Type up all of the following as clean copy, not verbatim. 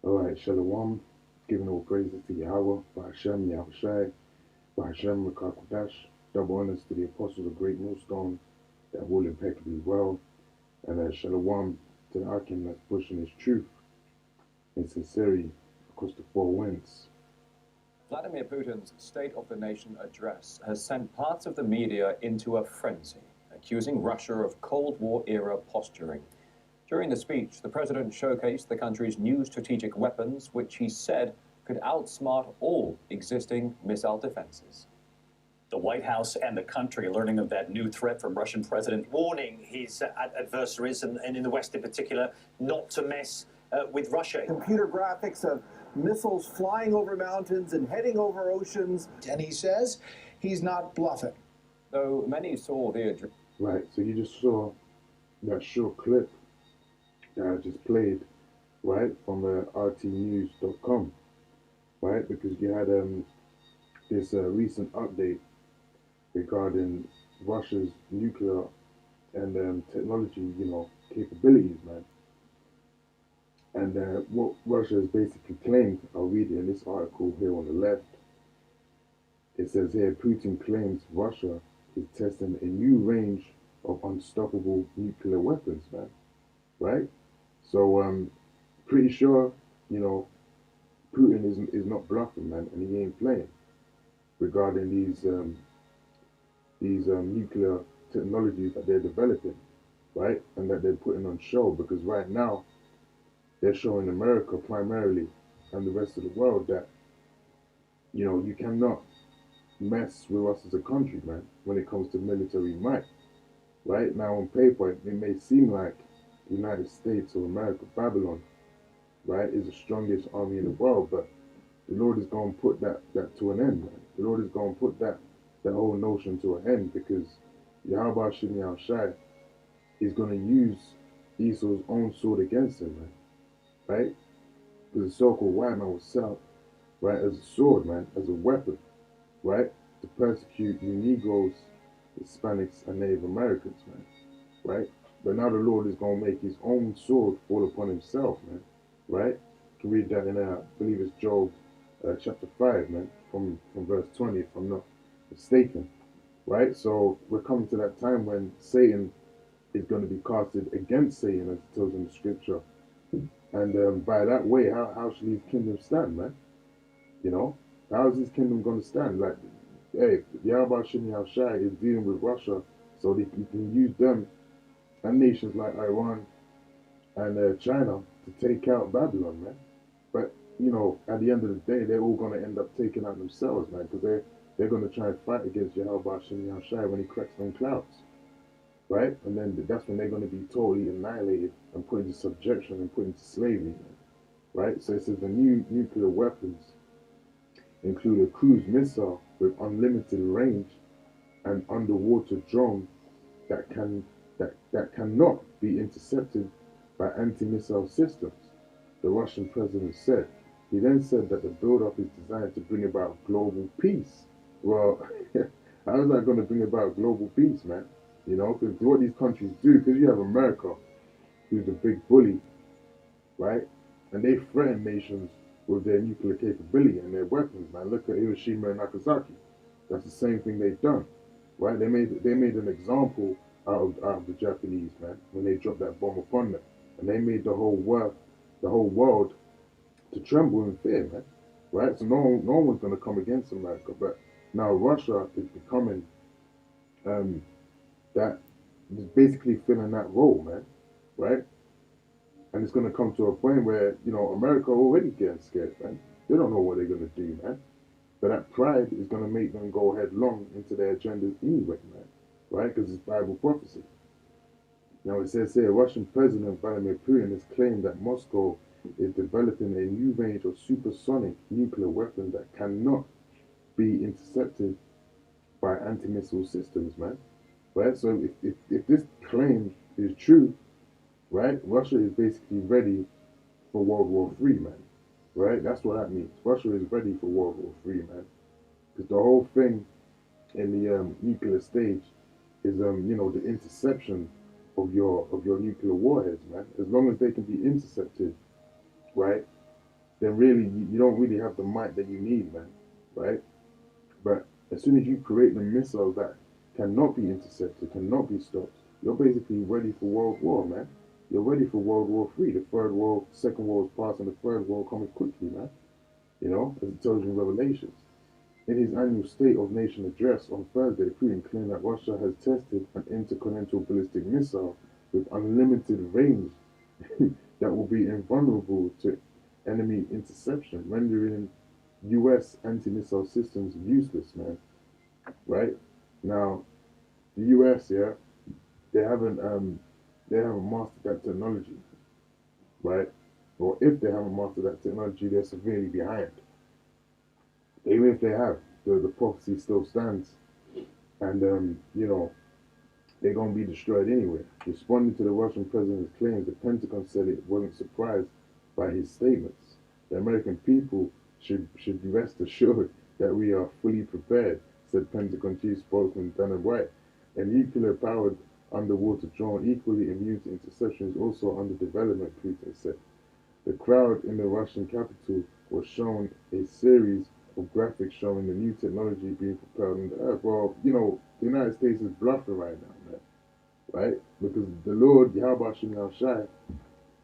Alright, Shalom, giving all praises to Yahweh, Bahashem, Yahushai, Bahashem, Rakakwadash, double honors to the apostles of GreatMillStone that rule impeccably well, and Shalom to the Akim that's pushing his truth in sincerity across the four winds. Vladimir Putin's State of the Nation address has sent parts of the media into a frenzy, accusing Russia of Cold War-era posturing. During the speech, the president showcased the country's new strategic weapons, which he said could outsmart all existing missile defenses. The White House and the country learning of that new threat from Russian president, warning his adversaries, and in the West in particular, not to mess with Russia. Computer graphics of missiles flying over mountains and heading over oceans. And he says he's not bluffing. Though many saw the address. Right, so you just saw that short clip that I just played, right, from rtnews.com, right, because you had this recent update regarding Russia's nuclear and technology, capabilities, man. And what Russia has basically claimed, I'll read it in this article here on the left. It says here, Putin claims Russia is testing a new range of unstoppable nuclear weapons, man. Right? So pretty sure, Putin is not bluffing, man, and he ain't playing regarding these nuclear technologies that they're developing, right? And that they're putting on show, because right now they're showing America primarily and the rest of the world that, you cannot mess with us as a country, man, when it comes to military might. Right? Now on paper, it may seem like the United States or America, Babylon, right, is the strongest army in the world, but the Lord is going to put that to an end, man. The Lord is going to put that whole notion to an end, because Yahweh Shimei Shai is going to use Esau's own sword against him, man. Right? Because the so-called white man was set up, right, as a sword, man, as a weapon, right, to persecute you Negroes, Hispanics, and Native Americans, man, right? But now the Lord is going to make his own sword fall upon himself, man, right? You can read that in, I believe it's Job chapter 5, man, from verse 20, if I'm not mistaken, right? So we're coming to that time when Satan is going to be casted against Satan, as it tells in the scripture. And by that way, how should his kingdom stand, man? How is his kingdom going to stand? Like, hey, Yahweh Shimei Shai is dealing with Russia so that he can use them and nations like Iran and China to take out Babylon, man. But, at the end of the day, they're all going to end up taking out themselves, man, because they're going to try and fight against Yahweh Shimei Shai when he cracks them clouds. Right? And then that's when they're going to be totally annihilated and put into subjection and put into slavery, man. Right? So it says the new nuclear weapons include a cruise missile with unlimited range and underwater drone that cannot be intercepted by anti-missile systems, the Russian president said. He then said that the build-up is designed to bring about global peace. Well, how is that going to bring about global peace, man? Because what these countries do, because you have America, who's the big bully, right? And they threaten nations with their nuclear capability and their weapons, man. Look at Hiroshima and Nagasaki. That's the same thing they've done, right? They made an example out of the Japanese, man, when they dropped that bomb upon them, and they made the whole world to tremble in fear, man, right? So no one's gonna come against America, but now Russia is becoming that is basically filling that role, man, right? And it's going to come to a point where, America already getting scared, man. They don't know what they're going to do, man. But that pride is going to make them go headlong into their agendas anyway, man, right? Because it's Bible prophecy. Now it says here, Russian President Vladimir Putin has claimed that Moscow is developing a new range of supersonic nuclear weapons that cannot be intercepted by anti-missile systems, man. Right? So if this claim is true, right, Russia is basically ready for World War III, man. Right? That's what that means. Russia is ready for World War III, man. Because the whole thing in the nuclear stage is, the interception of your nuclear warheads, man. As long as they can be intercepted, right, then really you don't really have the might that you need, man, right? But as soon as you create the missiles that cannot be intercepted, cannot be stopped, you're basically ready for World War, man. You're ready for World War III. The third world, second world is past, and the third world coming quickly, man. You know, as it tells you in Revelations. In his annual State of Nation address on Thursday, Putin claimed that Russia has tested an intercontinental ballistic missile with unlimited range that will be invulnerable to enemy interception, rendering U.S. anti-missile systems useless, man. Right? Now, the U.S., yeah, they haven't mastered that technology, right? Or if they haven't mastered that technology, they're severely behind. Even if they have, the prophecy still stands, and you know, they're gonna be destroyed anyway. Responding to the Russian president's claims, the Pentagon said it wasn't surprised by his statements. The American people should rest assured that we are fully prepared, said Pentagon Chief Spokesman Dana White. A nuclear-powered underwater drone equally immune to interception is also under development, Putin said. The crowd in the Russian capital was shown a series of graphics showing the new technology being propelled into the earth. Well, you know, the United States is bluffing right now, man, right? Because the Lord, Yahweh Shem Shai,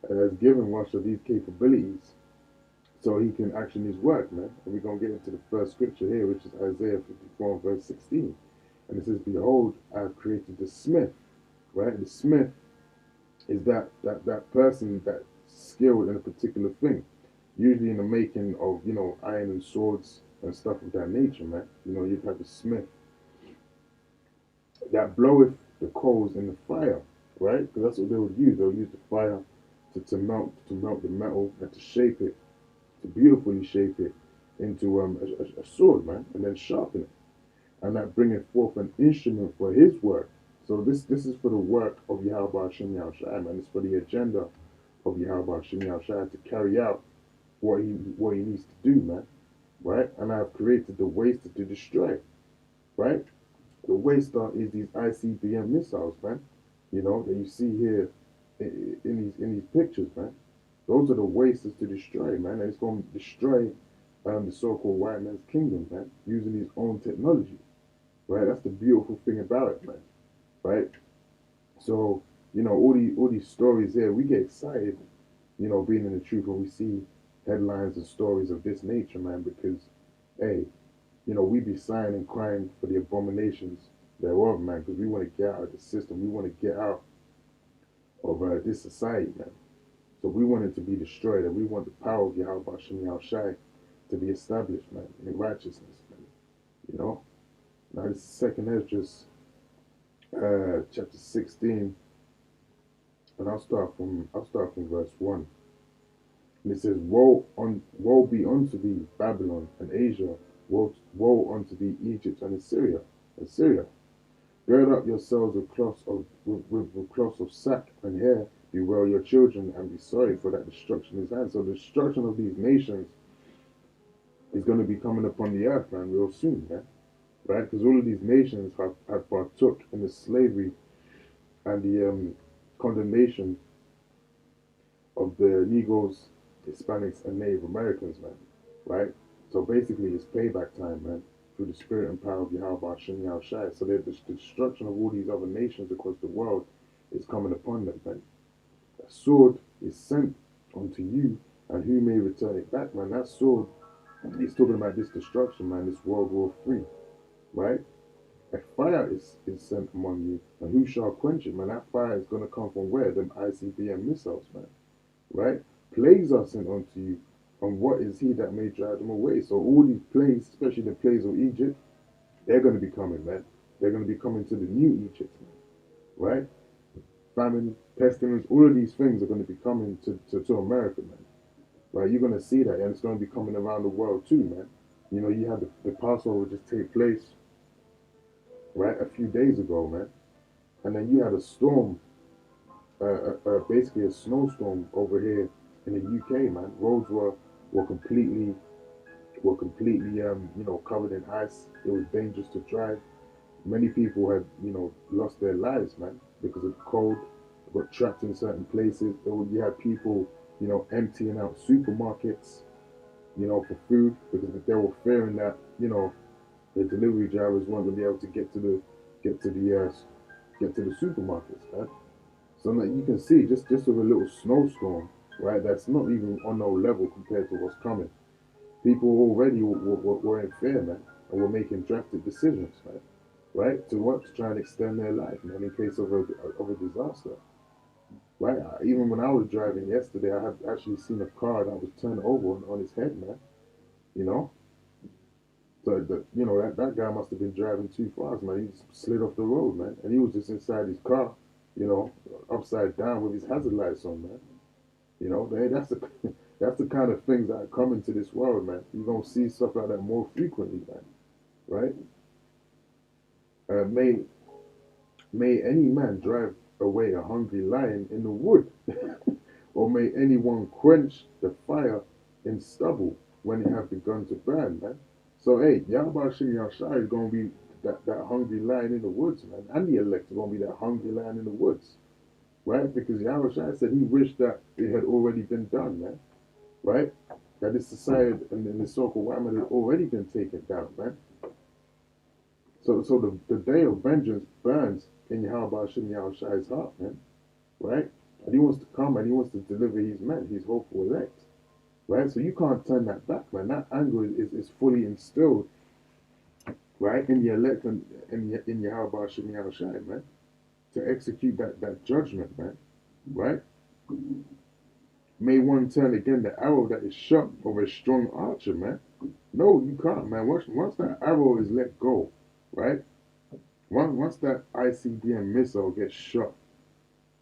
has given Russia these capabilities so he can action his work, man. And we're going to get into the first scripture here, which is Isaiah 54, verse 16. And it says, behold, I have created the smith, right? The smith is that person that's skilled in a particular thing, usually in the making of, you know, iron and swords and stuff of that nature, man. You know, you'd have the smith that bloweth the coals in the fire, right? Because that's what they would use. They'll use the fire to melt the metal and to shape it, to beautifully shape it into a sword, man, and then sharpen it. And that bringeth forth an instrument for his work. So this is for the work of Yahweh Shem Shai, man. It's for the agenda of Yahweh Shem Shai to carry out what he needs to do, man. Right? And I have created the waster to destroy. Right? The waster is these ICBM missiles, man. You know, that you see here in these pictures, man. Those are the wasters to destroy, man. And it's going to destroy the so-called white man's kingdom, man, using his own technology. Right? That's the beautiful thing about it, man. Right? So, you know, all these stories here, we get excited, you know, being in the truth when we see headlines and stories of this nature, man, because, hey, you know, we be sighing and crying for the abominations thereof, man, because we want to get out of the system. We want to get out of this society, man. So we want it to be destroyed, and we want the power of Yahweh Shem Shai to be established, man, in righteousness, man. You know? Now, this is 2nd Esdras, chapter 16, and I'll start from verse 1. And it says, woe be unto thee, Babylon and Asia, woe unto thee, Egypt and Assyria. Gird up yourselves with cloths of sack and hair, bewail your children and be sorry, for that destruction is hand. So the destruction of these nations is going to be coming upon the earth, man, real soon, man. Right? Because all of these nations have partook in the slavery and the condemnation of the Negroes, Hispanics, and Native Americans, man. Right? So basically, it's payback time, man, through the spirit and power of Yahweh Shem Shai. So the destruction of all these other nations across the world is coming upon them, man. A sword is sent unto you, and who may return it back, man? That sword, he's talking about this destruction, man, this World War III. Right? A fire is sent among you, and who shall quench it, man? That fire is going to come from where? Them ICBM missiles, man. Right? Plagues are sent unto you, and what is he that may drive them away? So all these plagues, especially the plagues of Egypt, they're going to be coming, man. They're going to be coming to the new Egypt, man. Right? Famine, pestilence, all of these things are going to be coming to America, man. Right? You're going to see that, and it's going to be coming around the world too, man. You know, you had the Passover just take place, right, a few days ago, man. And then you had a storm, basically a snowstorm over here in the UK, man. Roads were completely, you know, covered in ice. It was dangerous to drive. Many people had, you know, lost their lives, man, because of the cold. Got trapped in certain places. You had people, you know, emptying out supermarkets, you know, for food, because they were fearing that, you know, the delivery drivers weren't gonna be able to get to the supermarkets, right? So like you can see, just with a little snowstorm, right? That's not even on no level compared to what's coming. People already were in fear, man, and were making drastic decisions, right? Right? To what? To try and extend their life, man, in case of a disaster. Right? Even when I was driving yesterday, I have actually seen a car that was turned over on his head, man. You know? So, you know, that guy must have been driving too fast, man. He just slid off the road, man. And he was just inside his car, you know, upside down with his hazard lights on, man. You know, that's the that's the kind of things that come into this world, man. You're going to see stuff like that more frequently, man. Right? May any man drive away a hungry lion in the wood, or may anyone quench the fire in stubble when it have begun to burn, man. So, hey, Yahweh Shai is going to be that hungry lion in the woods, man. And the elect are going to be that hungry lion in the woods, right? Because Yahweh Shai said he wished that it had already been done, man, right? That this society and the so-called white man had already been taken down, man. So the day of vengeance burns in Yahweh Shai's heart, man, right? And he wants to come and he wants to deliver his men, his hopeful elect, right? So you can't turn that back, man. That anger is fully instilled, right, in the elect and in Yahweh Shai, man, to execute that judgment, man, right? May one turn again the arrow that is shot of a strong archer, man. No, you can't, man. Once that arrow is let go, right? Once that ICBM missile gets shot,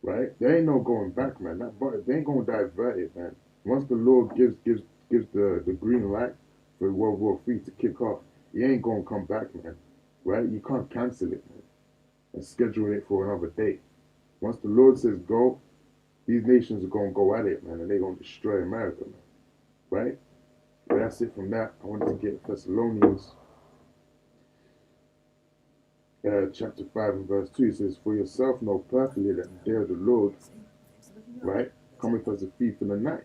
right? There ain't no going back, man. They ain't gonna divert it, man. Once the Lord gives the green light for World War III to kick off, he ain't gonna come back, man. Right? You can't cancel it, man, and schedule it for another day. Once the Lord says go, these nations are gonna go at it, man, and they're gonna destroy America, man. Right? But that's it from that. I wanted to get Thessalonians chapter 5 and verse 2. It says, "For yourself know perfectly that the day of the Lord, right, cometh as a thief in the night.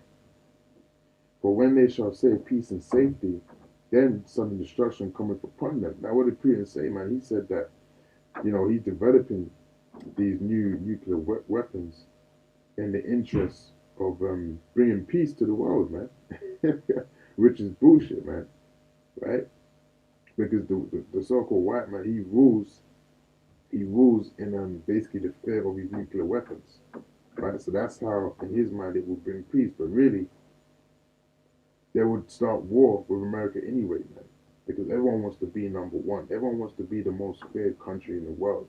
For when they shall say peace and safety, then sudden destruction cometh upon them." Now, what did Peter say, man? He said that, you know, he's developing these new nuclear weapons in the interest of bringing peace to the world, man. Which is bullshit, man. Right? Because the so-called white man, he rules in basically the fear of his nuclear weapons. Right? So that's how, in his mind, it will bring peace. But really, they would start war with America anyway, man. Because everyone wants to be number one. Everyone wants to be the most feared country in the world.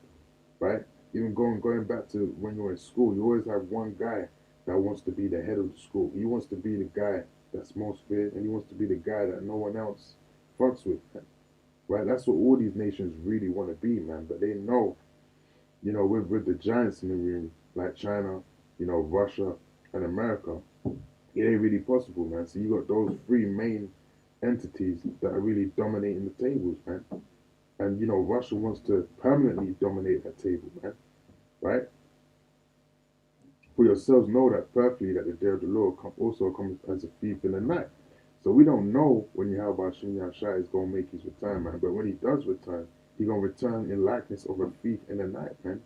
Right? Even going back to when you were in school, you always have one guy that wants to be the head of the school. He wants to be the guy that's most feared, and he wants to be the guy that no one else fucks with, man. Right? That's what all these nations really want to be, man. But they know, you know, with the giants in the room, like China, you know, Russia, and America, it ain't really possible, man. So you got those three main entities that are really dominating the tables, man. And, you know, Russia wants to permanently dominate that table, man. Right? For yourselves know that perfectly that the day of the Lord also comes as a thief in the night. So we don't know when Yahweh Shai is going to make his return, man. But when he does return, he's going to return in likeness of a thief in the night, man.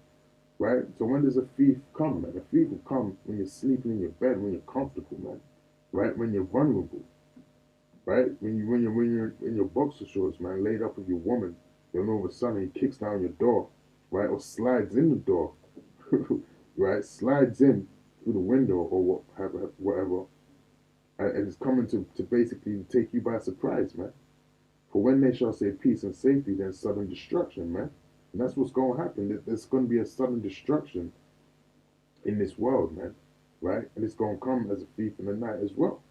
Right? So when does a thief come, man? A thief will come when you're sleeping in your bed, when you're comfortable, man. Right? When you're vulnerable. Right? When you're in your boxer shorts, man, laid up with your woman, then all of a sudden he kicks down your door, right? Or slides in the door. Right? Slides in through the window or whatever. And it's coming to basically take you by surprise, man. For when they shall say peace and safety, then sudden destruction, man. And that's what's going to happen. There's going to be a sudden destruction in this world, man. Right? And it's going to come as a thief in the night as well.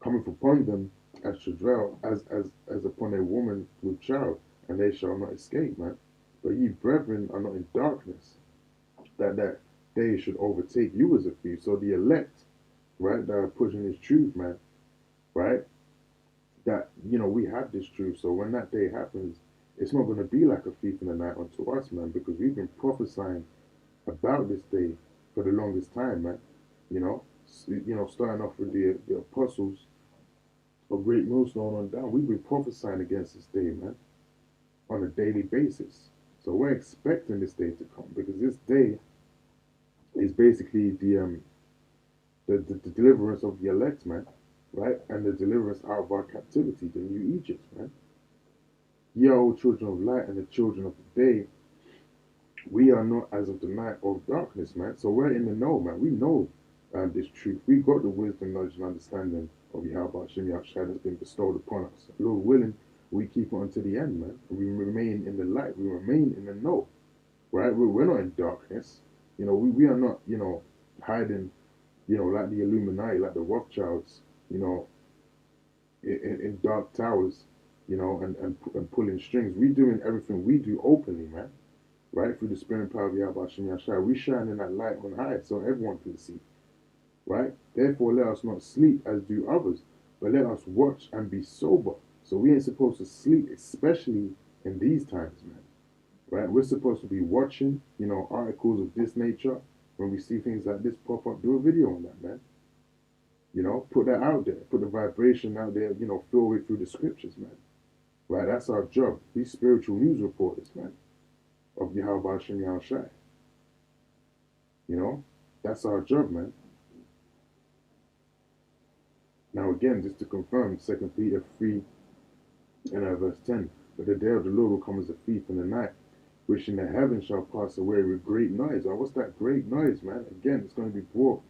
Cometh upon them as Shadrell, as upon a woman with child, and they shall not escape, man. But ye brethren are not in darkness, that day should overtake you as a thief. So the elect, right, that are pushing this truth, man, right, that, you know, we have this truth. So when that day happens, it's not going to be like a thief in the night unto us, man, because we've been prophesying about this day for the longest time, man, you know. you know, starting off with the apostles of GreatMillStone on down, we've been prophesying against this day, man, on a daily basis. So we're expecting this day to come, because this day is basically the deliverance of the elect, man, right? And the deliverance out of our captivity, the new Egypt, man. Ye are all children of light and the children of the day. We are not as of the night of darkness, man. So we're in the know, man. We know this truth. We got the wisdom, knowledge, and understanding of Yahweh Hashem Yahushua that's been bestowed upon us. Lord willing, we keep it until the end, man. We remain in the light. We remain in the know, right? We're not in darkness. You know, we are not, you know, hiding, you know, like the Illuminati, like the Rothschilds, you know, in dark towers, you know, and pulling strings. We doing everything we do openly, man, right? Through the spirit and power of Yahweh Hashem Yahushua. We shining that light on high so everyone can see, right? Therefore, let us not sleep as do others, but let us watch and be sober. So we ain't supposed to sleep, especially in these times, man, right? We're supposed to be watching, you know, articles of this nature. When we see things like this pop up, do a video on that, man. You know, put that out there. Put the vibration out there, you know, fill it through the scriptures, man. Right? That's our job. These spiritual news reporters, man, of Yahweh Hashem Yahushua. You know, that's our job, man. Now again, just to confirm, 2 Peter 3 and verse 10. But the day of the Lord will come as a thief in the night, which in the heavens shall pass away with great noise. And what's that great noise, man? Again, it's going to be brought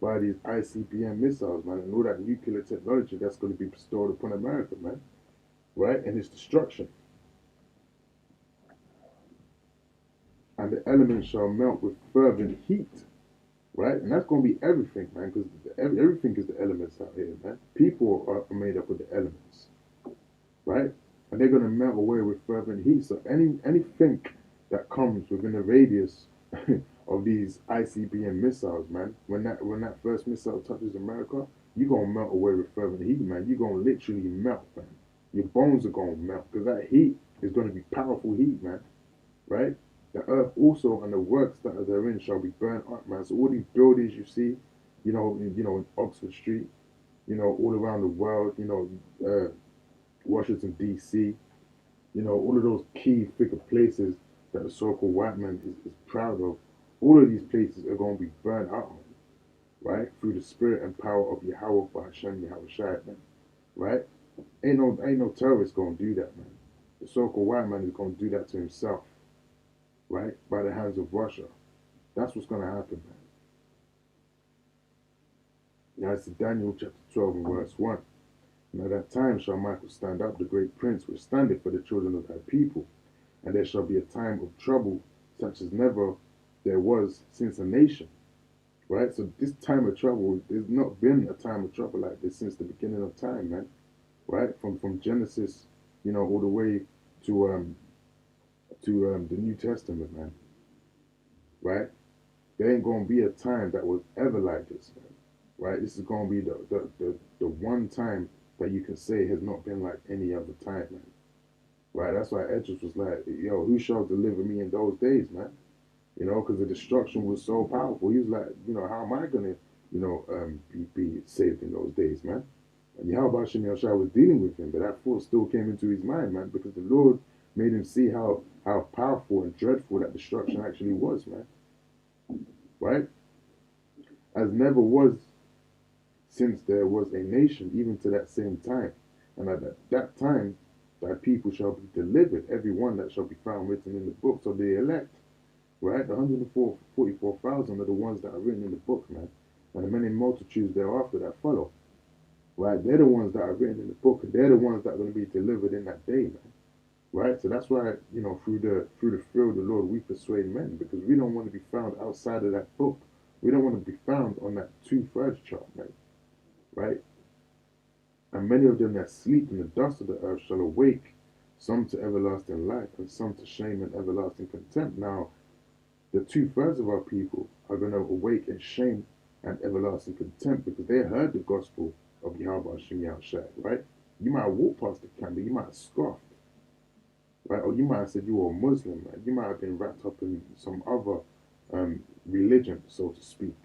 by these ICBM missiles, man, and all that nuclear technology that's going to be bestowed upon America, man, right? And its destruction. And the elements shall melt with fervent heat, right? And that's going to be everything, man, because everything is the elements out here, man. People are made up of the elements, right? And they're going to melt away with fervent heat. So anything that comes within the radius of these ICBM missiles, man, when that first missile touches America, you're going to melt away with fervent heat, man. You're going to literally melt, man. Your bones are going to melt, because that heat is going to be powerful heat, man, right? The earth also and the works that are therein shall be burnt up, man. So all these buildings you see, you know, in Oxford Street, you know, all around the world, you know, Washington, D.C., you know, all of those key figure places that the so-called white man is proud of, all of these places are going to be burned out, right? Through the spirit and power of Yahweh Hashem Yahushua, man, right? Ain't no terrorist going to do that, man. The so-called white man is going to do that to himself, right? By the hands of Russia. That's what's going to happen, man. Now it's Daniel chapter 12 and verse 1. And at that time shall Michael stand up, the great prince, which standeth for the children of thy people. And there shall be a time of trouble, such as never there was since a nation. Right? So this time of trouble, there's not been a time of trouble like this since the beginning of time, man. Right? From Genesis, you know, all the way to the New Testament, man. Right? There ain't gonna be a time that was ever like this, man. Right? This is gonna be the one time that you can say has not been like any other time, man. Right? That's why Edges was like, yo, who shall deliver me in those days, man? You know, because the destruction was so powerful. He was like, you know, how am I gonna, you know, be saved in those days, man? And Yahweh Hashem Yahushua was dealing with him, but that thought still came into his mind, man, because the Lord made him see how powerful and dreadful that destruction actually was, man. Right? As never was since there was a nation, even to that same time. And at that time, thy people shall be delivered, every one that shall be found written in the books of the elect. Right? The 144,000 are the ones that are written in the book, man. And the many multitudes thereafter that follow. Right? They're the ones that are written in the book, and they're the ones that are going to be delivered in that day, man. Right? So that's why, you know, through the fear of the Lord, we persuade men, because we don't want to be found outside of that book. We don't want to be found on that 2/3 chart, man. Right? And many of them that sleep in the dust of the earth shall awake, some to everlasting life, and some to shame and everlasting contempt. Now, the 2/3 of our people are going to awake in shame and everlasting contempt, because they heard the gospel of Yahweh Hashem Yahushua, right? You might have walked past the candle, you might have scoffed, right? Or you might have said you were a Muslim, man. You might have been wrapped up in some other religion, so to speak,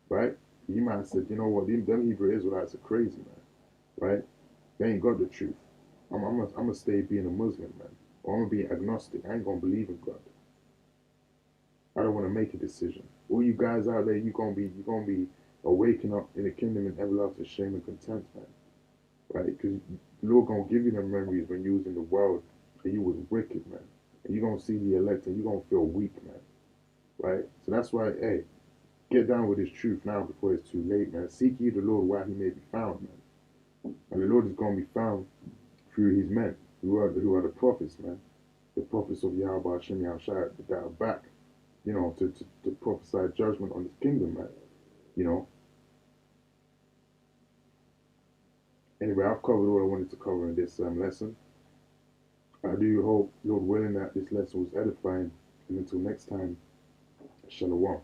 right? he might have said, you know what, them Hebrew Israelites are crazy, man, right? They ain't got the truth. I'm gonna stay being a Muslim, man. Or I'm gonna be agnostic. I ain't gonna believe in God. I don't want to make a decision. All you guys out there, you're gonna be awaking up in the kingdom in everlasting shame and contempt, man. Right? Because the Lord gonna give you them memories when you was in the world and you was wicked, man. And you're gonna see the elect and you're gonna feel weak, man. Right? So that's why, hey, get down with this truth now before it's too late, man. Seek ye the Lord while he may be found, man. And the Lord is gonna be found through his men, who are the prophets, man. The prophets of Yahweh Hashem Yahushua that are back, you know, to prophesy judgment on his kingdom, man. You know. Anyway, I've covered what I wanted to cover in this lesson. I do hope, Lord willing, that this lesson was edifying. And until next time, Shalom.